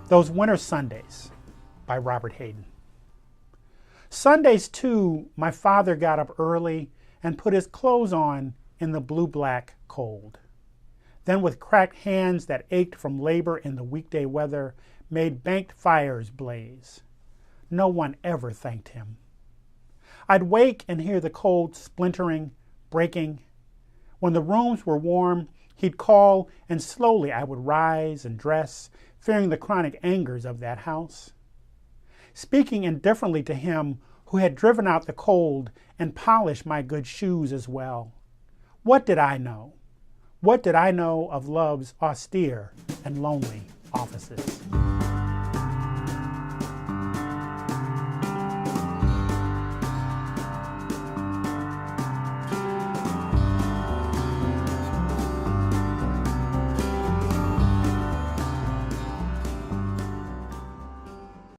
Those Winter Sundays by Robert Hayden. Sundays, too, my father got up early and put his clothes on in the blue-black cold. Then with cracked hands that ached from labor in the weekday weather, made banked fires blaze. No one ever thanked him. I'd wake and hear the cold splintering, breaking. When the rooms were warm, he'd call, and slowly I would rise and dress, fearing the chronic angers of that house. Speaking indifferently to him who had driven out the cold and polished my good shoes as well. What did I know? What did I know of love's austere and lonely offices?